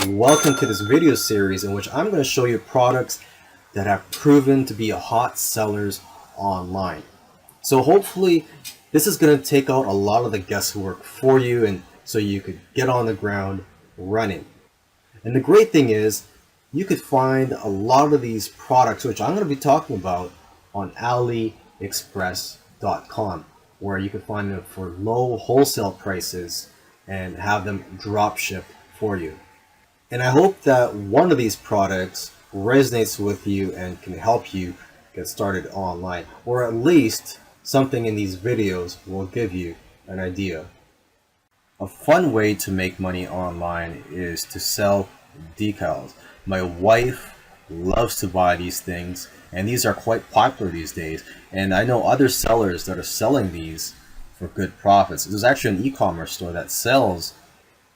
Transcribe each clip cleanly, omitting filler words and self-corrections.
Welcome to this video series in which I'm going to show you products that have proven to be hot sellers online. So hopefully this is going to take out a lot of the guesswork for you, and so you could get on the ground running. And the great thing is you could find a lot of these products, which I'm going to be talking about, on AliExpress.com, where you can find them for low wholesale prices and have them drop shipped for you. And I hope that one of these products resonates with you and can help you get started online, or at least something in these videos will give you an idea. A fun way to make money online is to sell decals. My wife loves to buy these things, and these are quite popular these days. And I know other sellers that are selling these for good profits. There's actually an e-commerce store that sells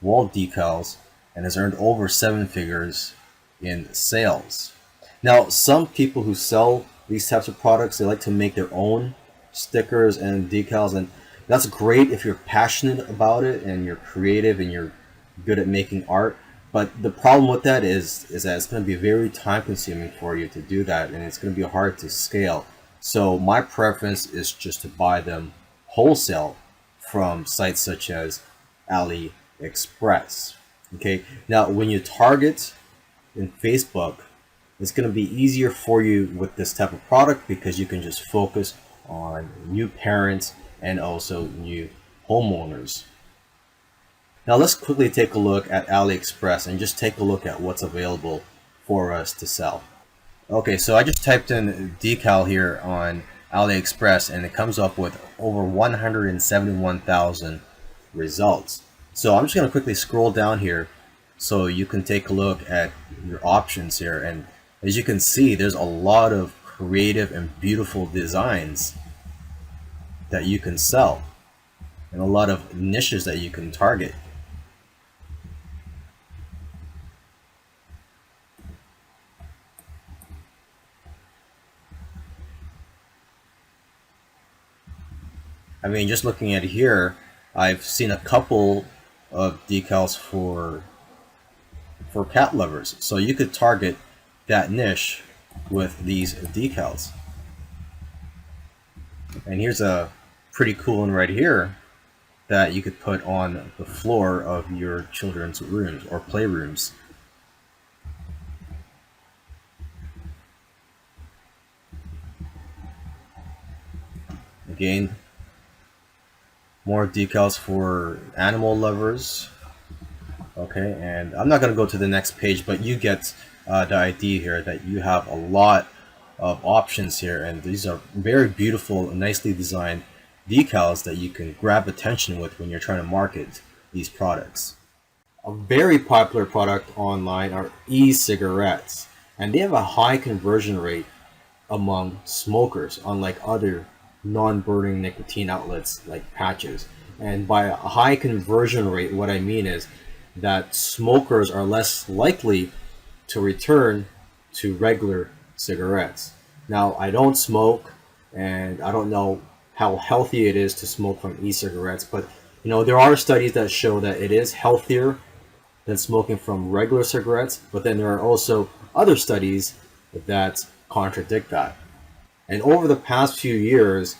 wall decals and has earned over 7 figures in sales. Now, some people who sell these types of products, they like to make their own stickers and decals, and that's great if you're passionate about it and you're creative and you're good at making art. But the problem with that is that it's going to be very time consuming for you to do that, and it's going to be hard to scale. So my preference is just to buy them wholesale from sites such as AliExpress. Okay, now when you target in Facebook, it's going to be easier for you with this type of product because you can just focus on new parents and also new homeowners. Now let's quickly take a look at AliExpress and just take a look at what's available for us to sell. Okay, so I just typed in decal here on AliExpress and it comes up with over 171,000 results. So I'm just going to quickly scroll down here so you can take a look at your options here. And as you can see, there's a lot of creative and beautiful designs that you can sell and a lot of niches that you can target. I mean, just looking at here, I've seen a couple of decals for cat lovers, so you could target that niche with these decals. And here's a pretty cool one right here that you could put on the floor of your children's rooms or playrooms. Again, more decals for animal lovers. Okay, and I'm not going to go to the next page, but you get the idea here that you have a lot of options here, and these are very beautiful, nicely designed decals that you can grab attention with when you're trying to market these products. A very popular product online are e-cigarettes, and they have a high conversion rate among smokers, unlike other non-burning nicotine outlets like patches. And by a high conversion rate, what I mean is that smokers are less likely to return to regular cigarettes. Now, I don't smoke, and I don't know how healthy it is to smoke from e-cigarettes, but there are studies that show that it is healthier than smoking from regular cigarettes, but then there are also other studies that contradict that. And over the past few years,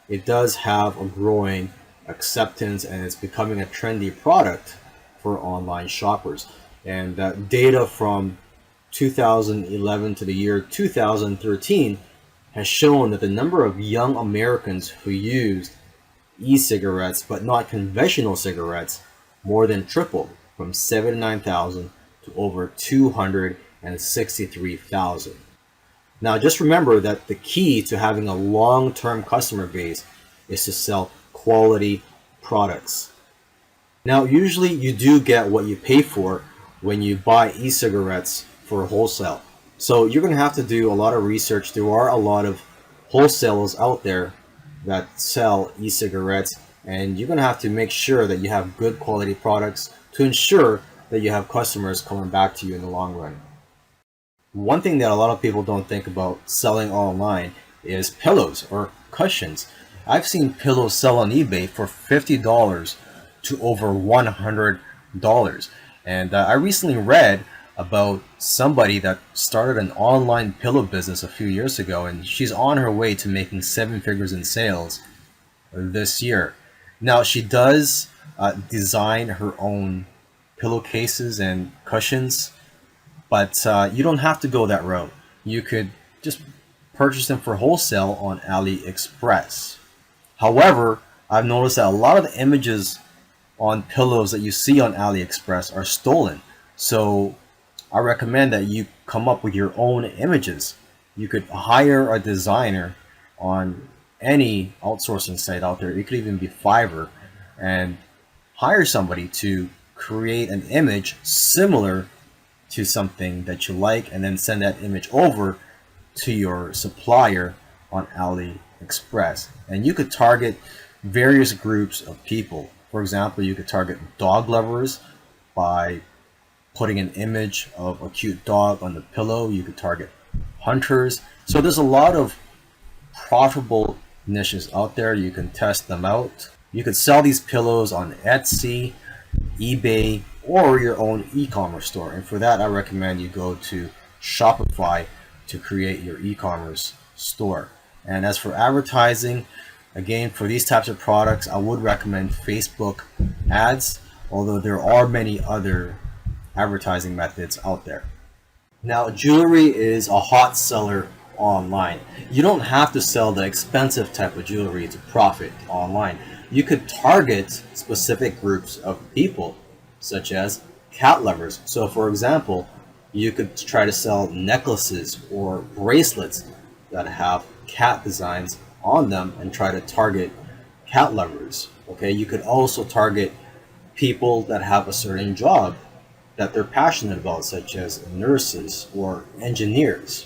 it does have a growing acceptance, and it's becoming a trendy product for online shoppers. And data from 2011 to the year 2013 has shown that the number of young Americans who used e-cigarettes but not conventional cigarettes more than tripled, from 79,000 to over 263,000. Now just remember that the key to having a long-term customer base is to sell quality products. Now, usually you do get what you pay for when you buy e-cigarettes for wholesale. So you're going to have to do a lot of research. There are a lot of wholesalers out there that sell e-cigarettes, and you're going to have to make sure that you have good quality products to ensure that you have customers coming back to you in the long run. One thing that a lot of people don't think about selling online is pillows or cushions. I've seen pillows sell on eBay for $50 to over $100. And I recently read about somebody that started an online pillow business a few years ago, and she's on her way to making 7 figures in sales this year. Now, she does design her own pillowcases and cushions, but you don't have to go that route. You could just purchase them for wholesale on AliExpress. However, I've noticed that a lot of the images on pillows that you see on AliExpress are stolen. So I recommend that you come up with your own images. You could hire a designer on any outsourcing site out there. It could even be Fiverr, and hire somebody to create an image similar to something that you like, and then send that image over to your supplier on AliExpress. And you could target various groups of people. For example, you could target dog lovers by putting an image of a cute dog on the pillow. You could target hunters. So there's a lot of profitable niches out there. You can test them out. You could sell these pillows on Etsy, eBay, or your own e-commerce store. And for that, I recommend you go to Shopify to create your e-commerce store. And as for advertising, again, for these types of products, I would recommend Facebook ads, although there are many other advertising methods out there. Now, jewelry is a hot seller online. You don't have to sell the expensive type of jewelry to profit online. You could target specific groups of people, such as cat lovers. So, for example, you could try to sell necklaces or bracelets that have cat designs on them and try to target cat lovers. Okay, you could also target people that have a certain job that they're passionate about, such as nurses or engineers.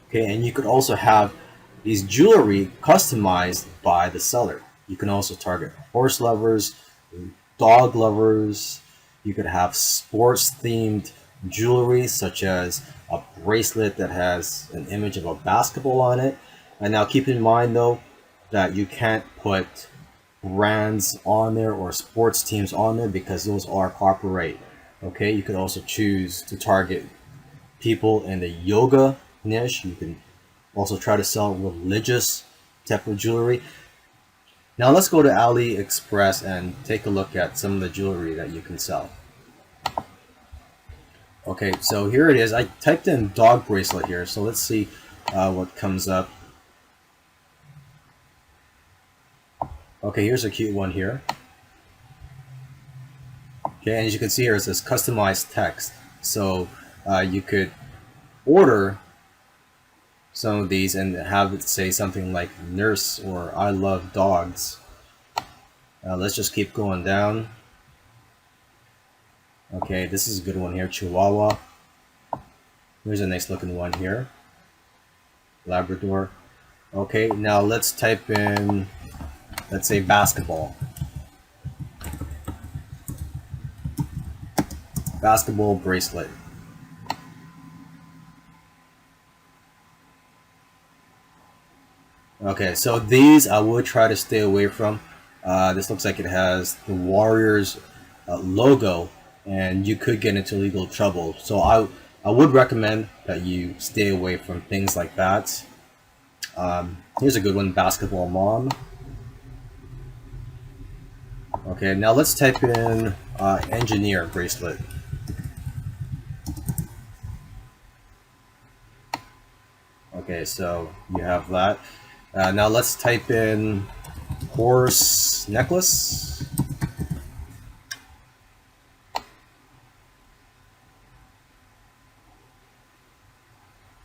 Okay, and you could also have these jewelry customized by the seller. You can also target horse lovers, dog lovers. You could have sports themed jewelry, such as a bracelet that has an image of a basketball on it. And now keep in mind though that you can't put brands on there or sports teams on there because those are copyright. Okay, you could also choose to target people in the yoga niche. You can also try to sell religious type of jewelry. Now let's go to AliExpress and take a look at some of the jewelry that you can sell. Okay, so here it is. I typed in dog bracelet here, so let's see what comes up. Okay, here's a cute one here. Okay, and as you can see here, it says customized text. So you could order some of these and have it say something like nurse or I love dogs. Let's just keep going down. Okay, this is a good one here, Chihuahua. Here's a nice looking one here, Labrador. Okay, now let's type in, let's say basketball. Basketball bracelet. Okay, so these I would try to stay away from. This looks like it has the Warriors logo, and you could get into legal trouble. So I would recommend that you stay away from things like that. Here's a good one, basketball mom. Okay, now let's type in engineer bracelet. Okay, so you have that. Now let's type in horse necklace.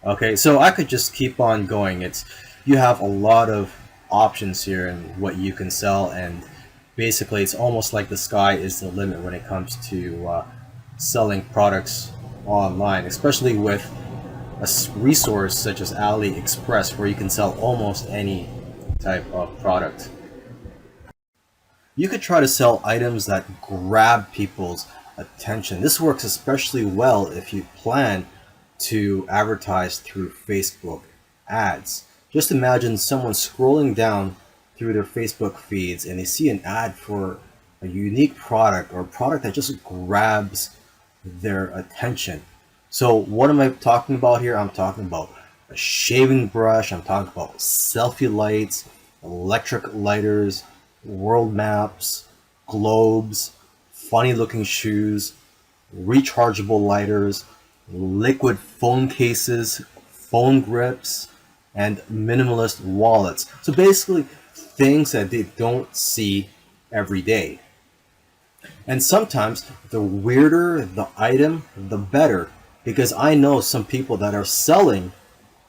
Okay, so I could just keep on going. You have a lot of options here and what you can sell, and basically it's almost like the sky is the limit when it comes to selling products online, especially with a resource such as AliExpress, where you can sell almost any type of product. You could try to sell items that grab people's attention. This works especially well if you plan to advertise through Facebook ads. Just imagine someone scrolling down through their Facebook feeds and they see an ad for a unique product or a product that just grabs their attention. So what am I talking about here? I'm talking about a shaving brush, I'm talking about selfie lights, electric lighters, world maps, globes, funny looking shoes, rechargeable lighters, liquid phone cases, phone grips, and minimalist wallets. So basically, things that they don't see every day. And sometimes the weirder the item, the better. Because I know some people that are selling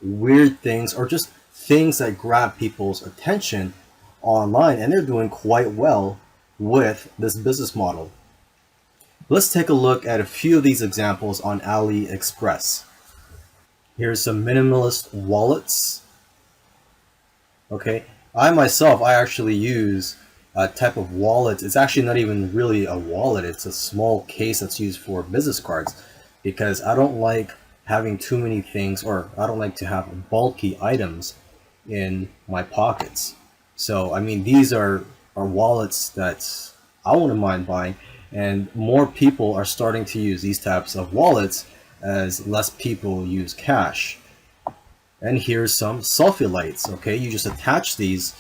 weird things or just things that grab people's attention online, and they're doing quite well with this business model. Let's take a look at a few of these examples on AliExpress. Here's some minimalist wallets. Okay, I actually use a type of wallet. It's actually not even really a wallet. It's a small case that's used for business cards because I don't like having too many things, or I don't like to have bulky items in my pockets. So, I mean, these are wallets that I wouldn't mind buying, and more people are starting to use these types of wallets as less people use cash. And here's some selfie lights. Okay, you just attach these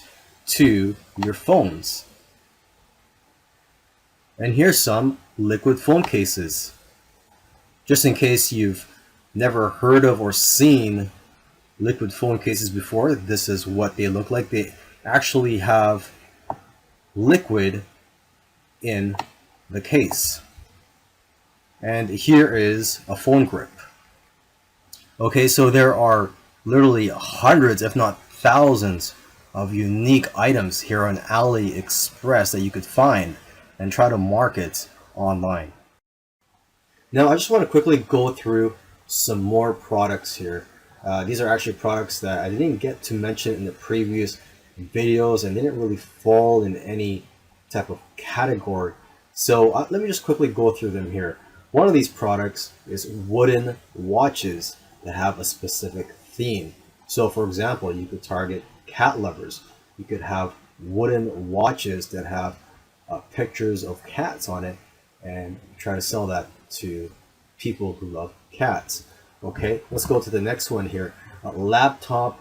to your phones. And here's some liquid phone cases. Just in case you've never heard of or seen liquid phone cases before, this is what they look like. They actually have liquid in the case. And here is a phone grip. Okay, so there are literally hundreds, if not thousands, of unique items here on AliExpress that you could find and try to market online. Now, I just want to quickly go through some more products here. These are actually products that I didn't get to mention in the previous videos and didn't really fall in any type of category. So let me just quickly go through them here. One of these products is wooden watches that have a specific theme. So for example, you could target cat lovers. You could have wooden watches that have pictures of cats on it and try to sell that to people who love cats. Okay, let's go to the next one here. Laptop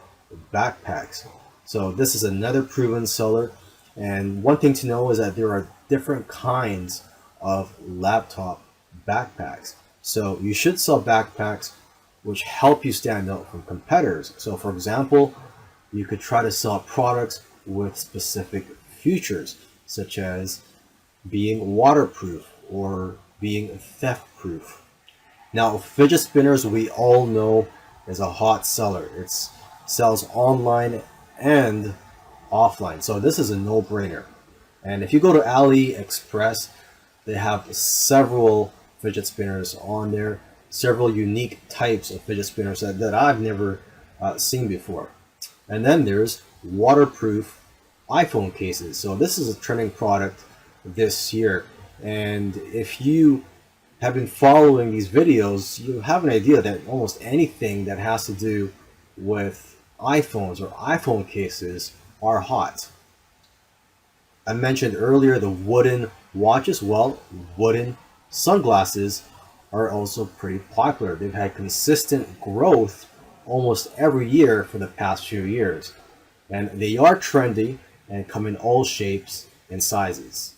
backpacks. So this is another proven seller. And one thing to know is that there are different kinds of laptop backpacks. So you should sell backpacks which help you stand out from competitors. So for example, you could try to sell products with specific features, such as being waterproof or being theft proof. Now, fidget spinners, we all know, is a hot seller. It sells online and offline. So this is a no-brainer. And if you go to AliExpress, they have several fidget spinners on there, several unique types of fidget spinners that I've never seen before. And then there's waterproof iPhone cases. So this is a trending product this year. And if you have been following these videos, you have an idea that almost anything that has to do with iPhones or iPhone cases are hot. I mentioned earlier the wooden watches. Well, wooden sunglasses are also pretty popular. They've had consistent growth almost every year for the past few years. And they are trendy and come in all shapes and sizes.